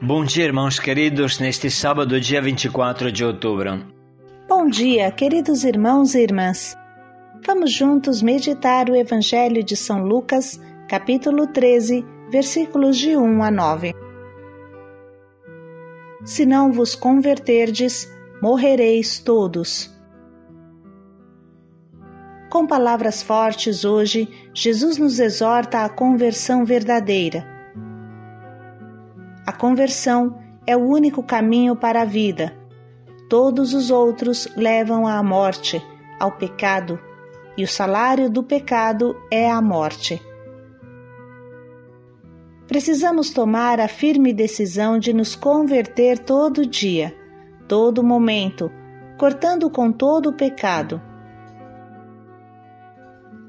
Bom dia, irmãos queridos, neste sábado, dia 24 de outubro. Bom dia, queridos irmãos e irmãs. Vamos juntos meditar o Evangelho de São Lucas, capítulo 13, versículos de 1 a 9. Se não vos converterdes, morrereis todos. Com palavras fortes hoje, Jesus nos exorta à conversão verdadeira. A conversão é o único caminho para a vida. Todos os outros levam à morte, ao pecado, e o salário do pecado é a morte. Precisamos tomar a firme decisão de nos converter todo dia, todo momento, cortando com todo o pecado.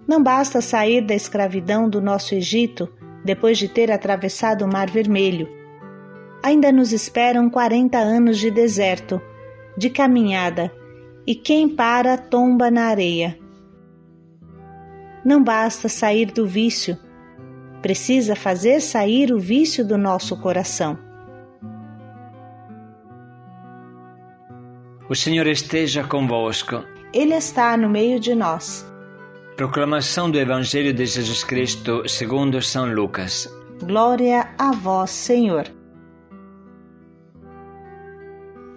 Não basta sair da escravidão do nosso Egito depois de ter atravessado o Mar Vermelho. Ainda nos esperam 40 anos de deserto, de caminhada, e quem para tomba na areia. Não basta sair do vício, precisa fazer sair o vício do nosso coração. O Senhor esteja convosco. Ele está no meio de nós. Proclamação do Evangelho de Jesus Cristo segundo São Lucas. Glória a vós, Senhor.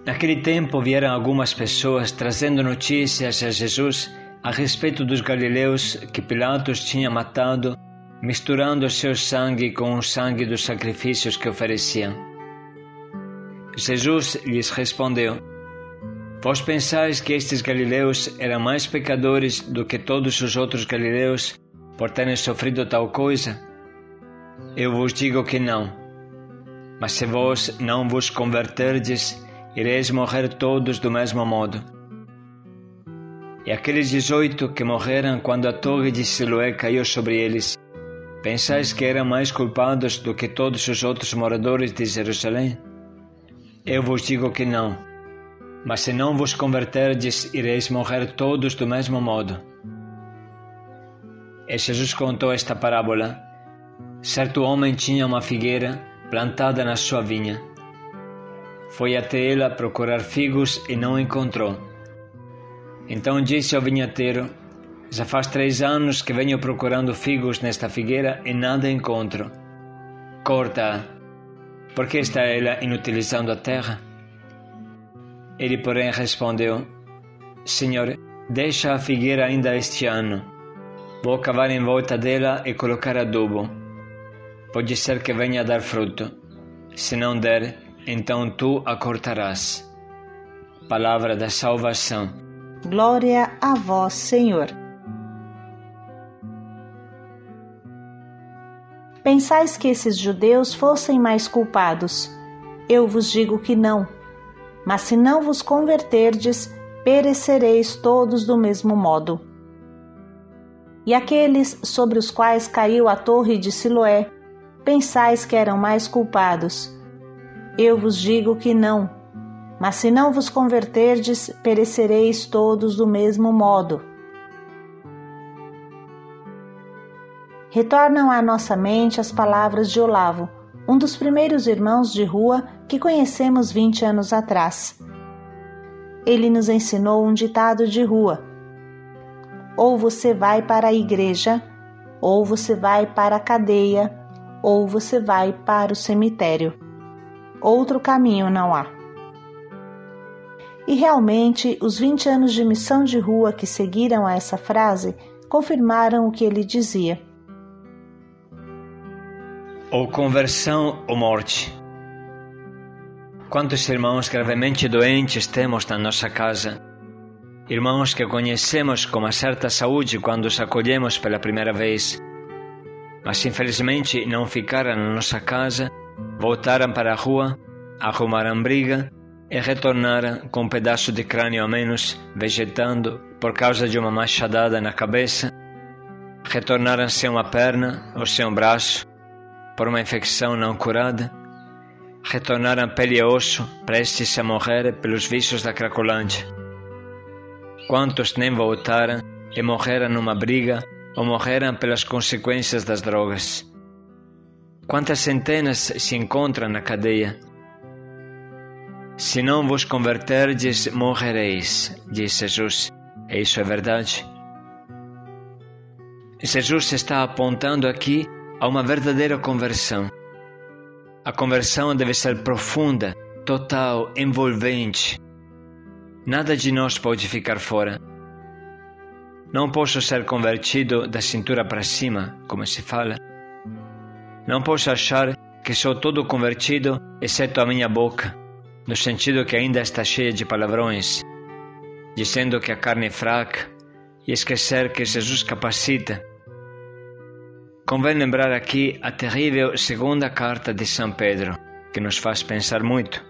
Naquele tempo vieram algumas pessoas trazendo notícias a Jesus a respeito dos galileus que Pilatos tinha matado, misturando seu sangue com o sangue dos sacrifícios que ofereciam. Jesus lhes respondeu: Vós pensais que estes galileus eram mais pecadores do que todos os outros galileus por terem sofrido tal coisa? Eu vos digo que não. Mas se vós não vos converterdes, ireis morrer todos do mesmo modo. E aqueles 18 que morreram quando a torre de Siloé caiu sobre eles, pensais que eram mais culpados do que todos os outros moradores de Jerusalém? Eu vos digo que não. Mas se não vos converterdes, ireis morrer todos do mesmo modo. E Jesus contou esta parábola. Certo homem tinha uma figueira plantada na sua vinha. Foi até ela procurar figos e não encontrou. Então disse ao vinhateiro: Já faz 3 anos que venho procurando figos nesta figueira e nada encontro. Corta-a. Por que está ela inutilizando a terra? Ele, porém, respondeu: Senhor, deixa a figueira ainda este ano. Vou cavar em volta dela e colocar adubo. Pode ser que venha a dar fruto. Se não der, então tu a cortarás. Palavra da salvação. Glória a vós, Senhor. Pensais que esses judeus fossem mais culpados? Eu vos digo que não. Mas se não vos converterdes, perecereis todos do mesmo modo. E aqueles sobre os quais caiu a torre de Siloé, pensais que eram mais culpados? Eu vos digo que não, mas se não vos converterdes, perecereis todos do mesmo modo. Retornam à nossa mente as palavras de Olavo, um dos primeiros irmãos de rua que conhecemos 20 anos atrás. Ele nos ensinou um ditado de rua: ou você vai para a igreja, ou você vai para a cadeia, ou você vai para o cemitério. Outro caminho não há. E realmente, os 20 anos de missão de rua que seguiram a essa frase confirmaram o que ele dizia. Ou conversão ou morte. Quantos irmãos gravemente doentes temos na nossa casa? Irmãos que conhecemos com uma certa saúde quando os acolhemos pela primeira vez, mas infelizmente não ficaram na nossa casa, voltaram para a rua, arrumaram briga e retornaram com um pedaço de crânio a menos, vegetando por causa de uma machadada na cabeça, retornaram sem uma perna ou sem um braço, por uma infecção não curada, retornaram pele e osso, prestes a morrer pelos vícios da Cracolândia. Quantos nem voltaram e morreram numa briga ou morreram pelas consequências das drogas? Quantas centenas se encontram na cadeia Se não vos converterdes, morrereis, diz Jesus. E isso é verdade. Jesus está apontando aqui a uma verdadeira conversão. A conversão deve ser profunda, total, envolvente. Nada de nós pode ficar fora. Não posso ser convertido da cintura para cima, como se fala. Não posso achar que sou todo convertido, exceto a minha boca, no sentido que ainda está cheia de palavrões, dizendo que a carne é fraca, e esquecer que Jesus capacita. Convém lembrar aqui a terrível segunda carta de São Pedro, que nos faz pensar muito.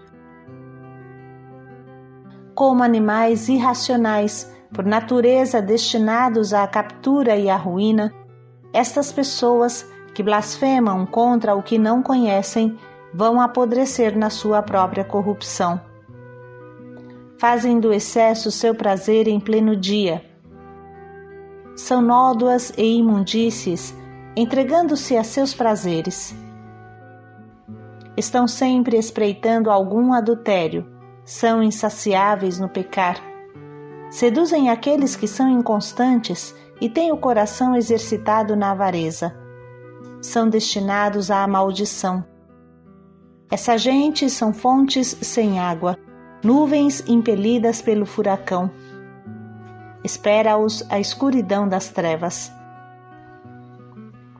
Como animais irracionais, por natureza destinados à captura e à ruína, estas pessoas que blasfemam contra o que não conhecem vão apodrecer na sua própria corrupção. Fazem do excesso seu prazer em pleno dia. São nódoas e imundícies, entregando-se a seus prazeres. Estão sempre espreitando algum adultério, são insaciáveis no pecar. Seduzem aqueles que são inconstantes e têm o coração exercitado na avareza. São destinados à maldição. Essa gente são fontes sem água, nuvens impelidas pelo furacão. Espera-os a escuridão das trevas.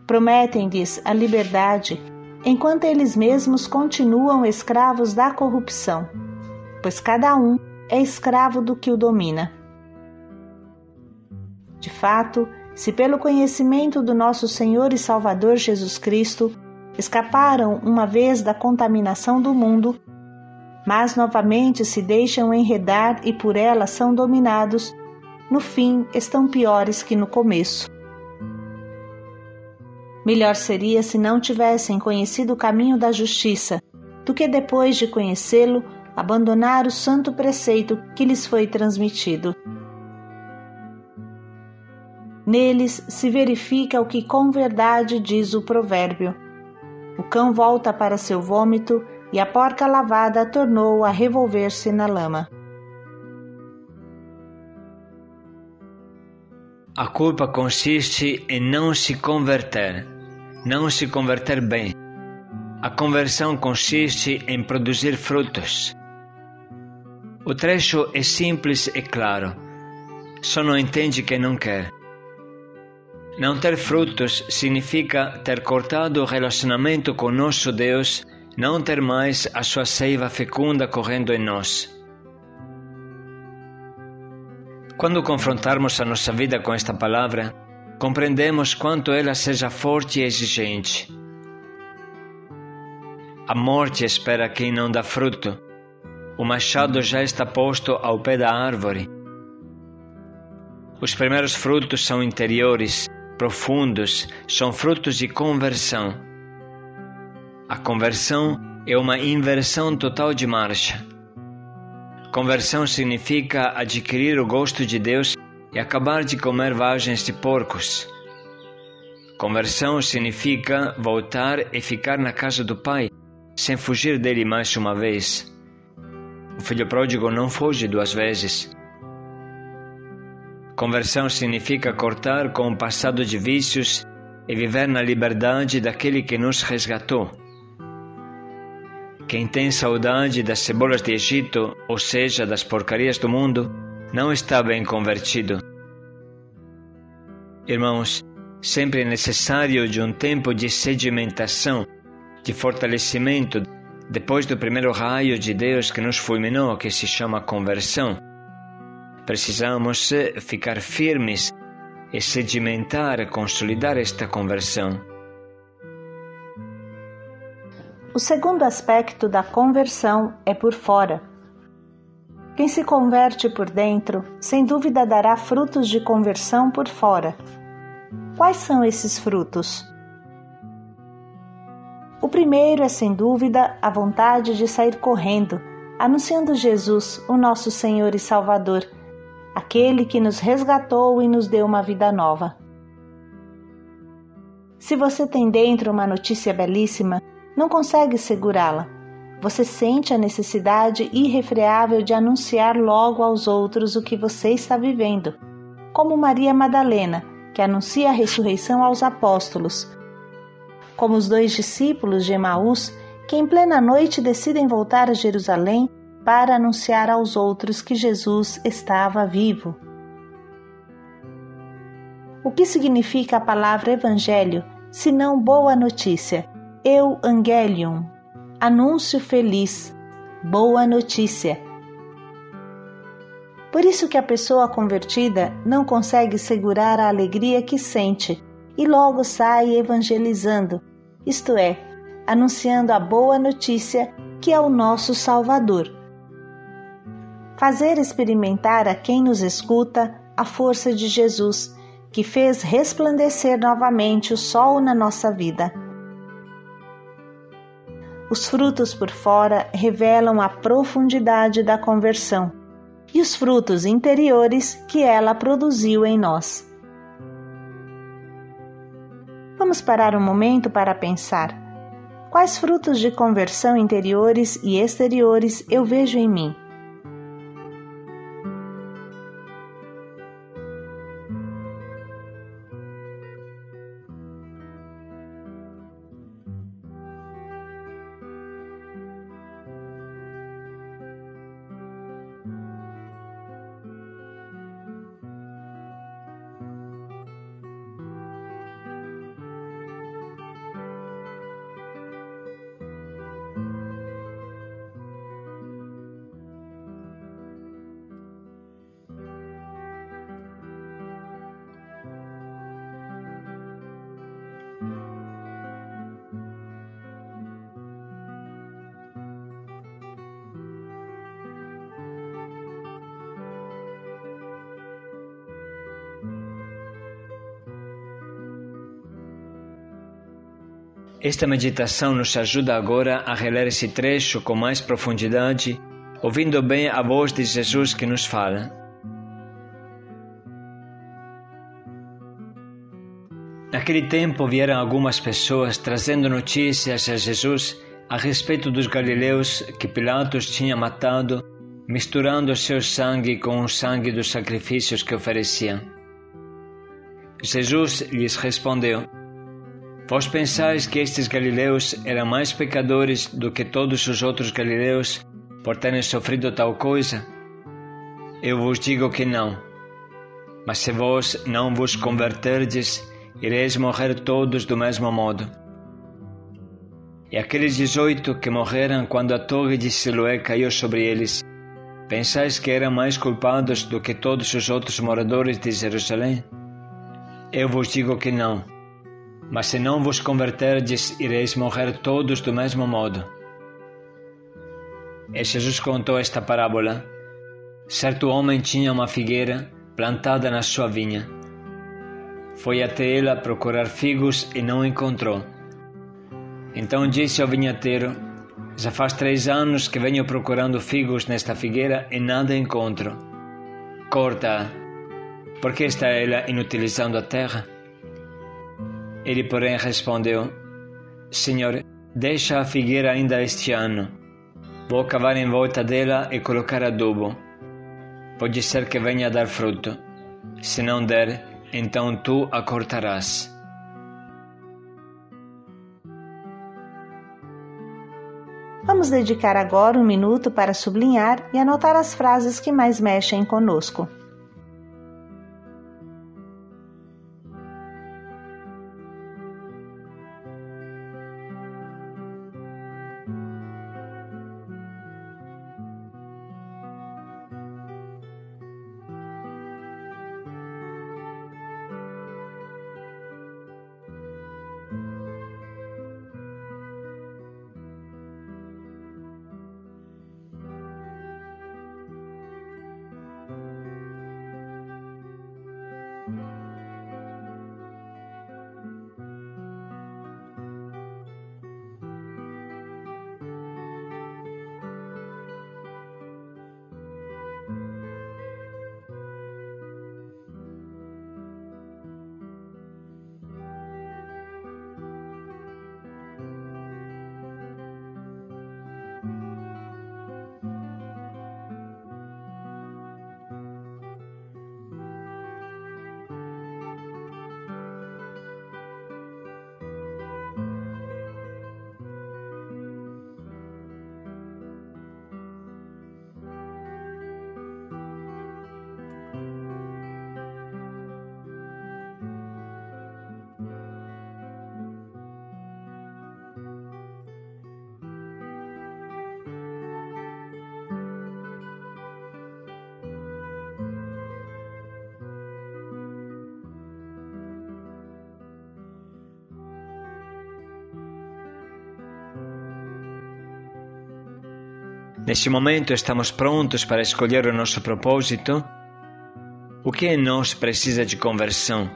Prometem-lhes a liberdade, enquanto eles mesmos continuam escravos da corrupção, pois cada um é escravo do que o domina. De fato, se pelo conhecimento do nosso Senhor e Salvador Jesus Cristo escaparam uma vez da contaminação do mundo, mas novamente se deixam enredar e por ela são dominados, no fim estão piores que no começo. Melhor seria se não tivessem conhecido o caminho da justiça, do que depois de conhecê-lo, abandonar o santo preceito que lhes foi transmitido. Neles se verifica o que com verdade diz o provérbio: o cão volta para seu vômito e a porca lavada tornou a revolver-se na lama. A culpa consiste em não se converter bem. A conversão consiste em produzir frutos. O trecho é simples e claro, só não entende quem não quer. Não ter frutos significa ter cortado o relacionamento com nosso Deus, não ter mais a sua seiva fecunda correndo em nós. Quando confrontarmos a nossa vida com esta palavra, compreendemos quanto ela seja forte e exigente. A morte espera quem não dá fruto. O machado já está posto ao pé da árvore. Os primeiros frutos são interiores, profundos, são frutos de conversão. A conversão é uma inversão total de marcha. Conversão significa adquirir o gosto de Deus e acabar de comer vagens de porcos. Conversão significa voltar e ficar na casa do Pai, sem fugir dele mais uma vez. O filho pródigo não foge 2 vezes. Conversão significa cortar com o passado de vícios e viver na liberdade daquele que nos resgatou. Quem tem saudade das cebolas de Egito, ou seja, das porcarias do mundo, não está bem convertido. Irmãos, sempre é necessário de um tempo de sedimentação, de fortalecimento, depois do primeiro raio de Deus que nos fulminou, que se chama conversão. Precisamos ficar firmes e sedimentar, consolidar esta conversão. O segundo aspecto da conversão é por fora. Quem se converte por dentro, sem dúvida dará frutos de conversão por fora. Quais são esses frutos? O primeiro é, sem dúvida, a vontade de sair correndo, anunciando Jesus, o nosso Senhor e Salvador, aquele que nos resgatou e nos deu uma vida nova. Se você tem dentro uma notícia belíssima, não consegue segurá-la. Você sente a necessidade irrefreável de anunciar logo aos outros o que você está vivendo, como Maria Madalena, que anuncia a ressurreição aos apóstolos, como os 2 discípulos de Emaús, que em plena noite decidem voltar a Jerusalém para anunciar aos outros que Jesus estava vivo. O que significa a palavra evangelho, senão boa notícia? Euangelion, anúncio feliz, boa notícia. Por isso que a pessoa convertida não consegue segurar a alegria que sente e logo sai evangelizando, isto é, anunciando a boa notícia que é o nosso Salvador. Fazer experimentar a quem nos escuta a força de Jesus, que fez resplandecer novamente o sol na nossa vida. Os frutos por fora revelam a profundidade da conversão e os frutos interiores que ela produziu em nós. Vamos parar um momento para pensar: quais frutos de conversão interiores e exteriores eu vejo em mim? Esta meditação nos ajuda agora a reler esse trecho com mais profundidade, ouvindo bem a voz de Jesus que nos fala. Naquele tempo vieram algumas pessoas trazendo notícias a Jesus a respeito dos galileus que Pilatos tinha matado, misturando seu sangue com o sangue dos sacrifícios que ofereciam. Jesus lhes respondeu: Vós pensais que estes galileus eram mais pecadores do que todos os outros galileus por terem sofrido tal coisa? Eu vos digo que não. Mas se vós não vos converterdes, ireis morrer todos do mesmo modo. E aqueles 18 que morreram quando a torre de Siloé caiu sobre eles, pensais que eram mais culpados do que todos os outros moradores de Jerusalém? Eu vos digo que não. Mas se não vos converterdes, ireis morrer todos do mesmo modo. E Jesus contou esta parábola. Certo homem tinha uma figueira plantada na sua vinha. Foi até ela procurar figos e não encontrou. Então disse ao vinhateiro: Já faz 3 anos que venho procurando figos nesta figueira e nada encontro. Corta-a. Por que está ela inutilizando a terra? Ele, porém, respondeu: Senhor, deixa a figueira ainda este ano. Vou cavar em volta dela e colocar adubo. Pode ser que venha a dar fruto. Se não der, então tu a cortarás. Vamos dedicar agora um minuto para sublinhar e anotar as frases que mais mexem conosco. Neste momento estamos prontos para escolher o nosso propósito? O que em nós precisa de conversão,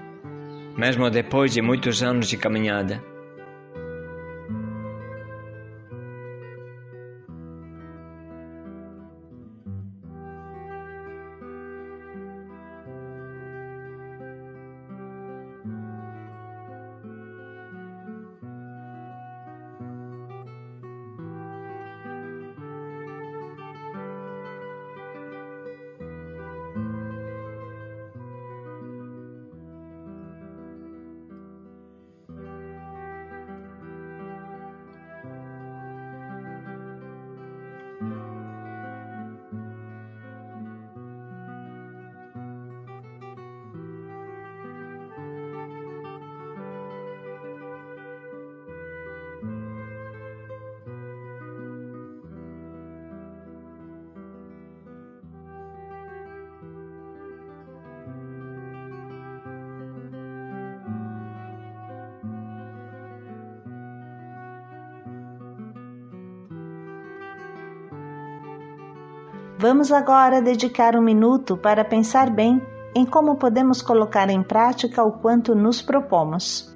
mesmo depois de muitos anos de caminhada? Vamos agora dedicar 1 minuto para pensar bem em como podemos colocar em prática o quanto nos propomos.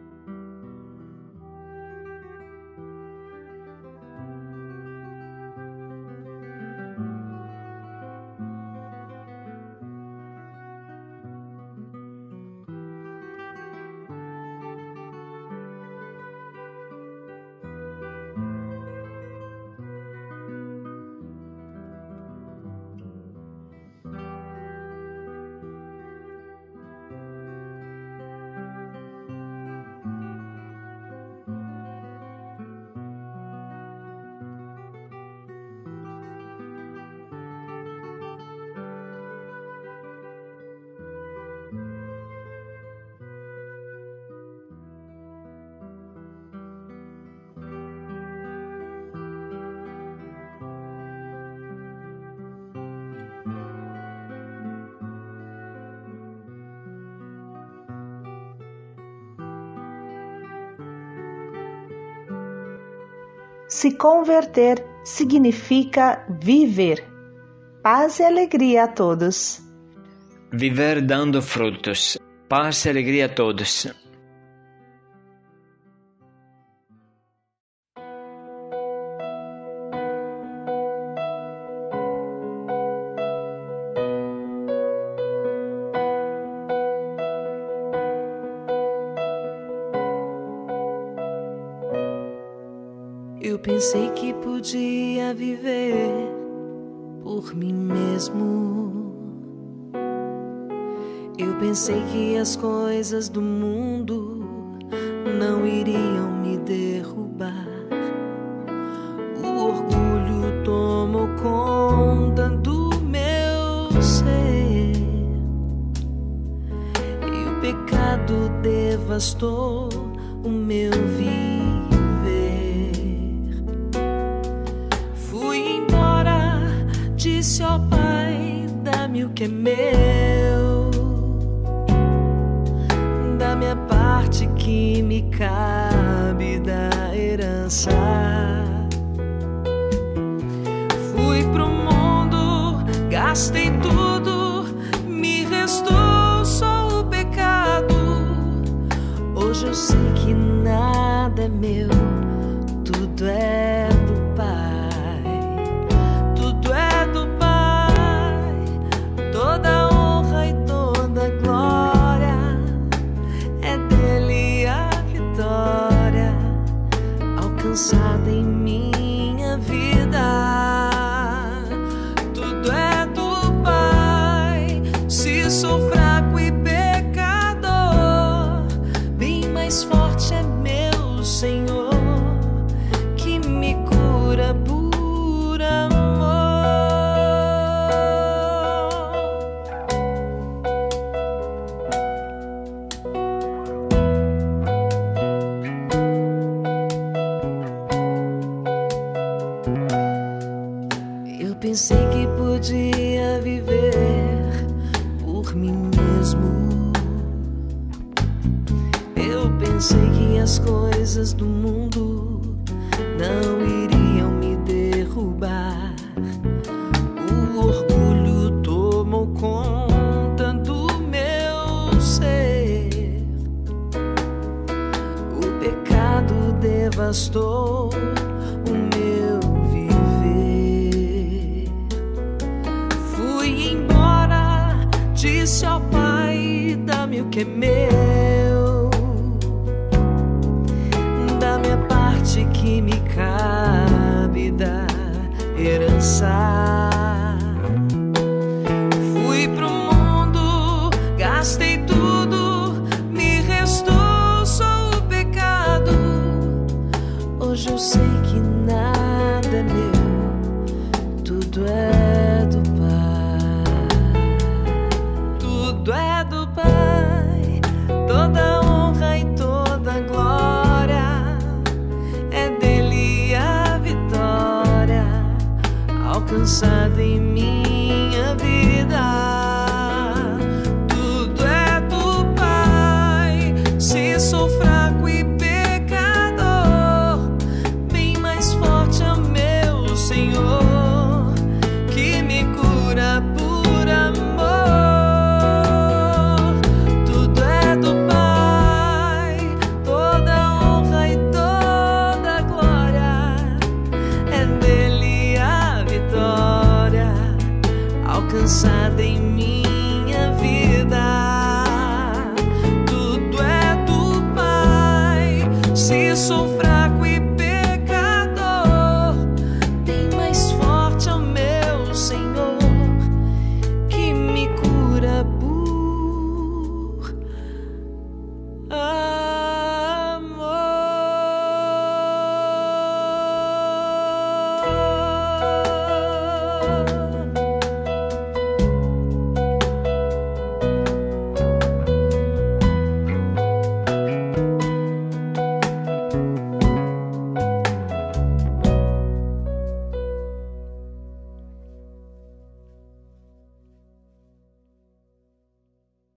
Se converter significa viver. Paz e alegria a todos. Viver dando frutos. Paz e alegria a todos. Eu pensei que podia viver por mim mesmo. Eu pensei que as coisas do mundo não iriam me derrubar. O orgulho tomou conta do meu ser e o pecado devastou o meu viver. Disse ao Pai, dá-me o que é meu, da minha parte que me cabe da herança. Fui pro mundo, gastei tudo, me restou só o pecado. Hoje eu sei que nada é meu, tudo é do Pai. Toda honra e toda glória é dele a vitória alcançada em minha vida. Tudo é do Pai. Se sou fraco e pecador, bem mais forte é meu Senhor, que me cura por amor. Pensei que podia viver por mim mesmo. Eu pensei que as coisas do mundo não iriam me derrubar. pastor, o meu viver. Fui embora, disse ao Pai: dá-me o que é meu, dá-me a parte que me cabe da herança. Fui pro mundo, gastei tudo, me restou só o pecado. Hoje eu sei que nada é meu, tudo é do Pai. Tudo é do Pai, toda honra e toda glória é dele a vitória alcançada em minha vida. Tudo é do Pai. Se sou fraco e pecador, bem mais forte é meu Senhor, que me cura por amor. Tudo é do Pai, toda honra e toda glória é dele a vitória alcançada em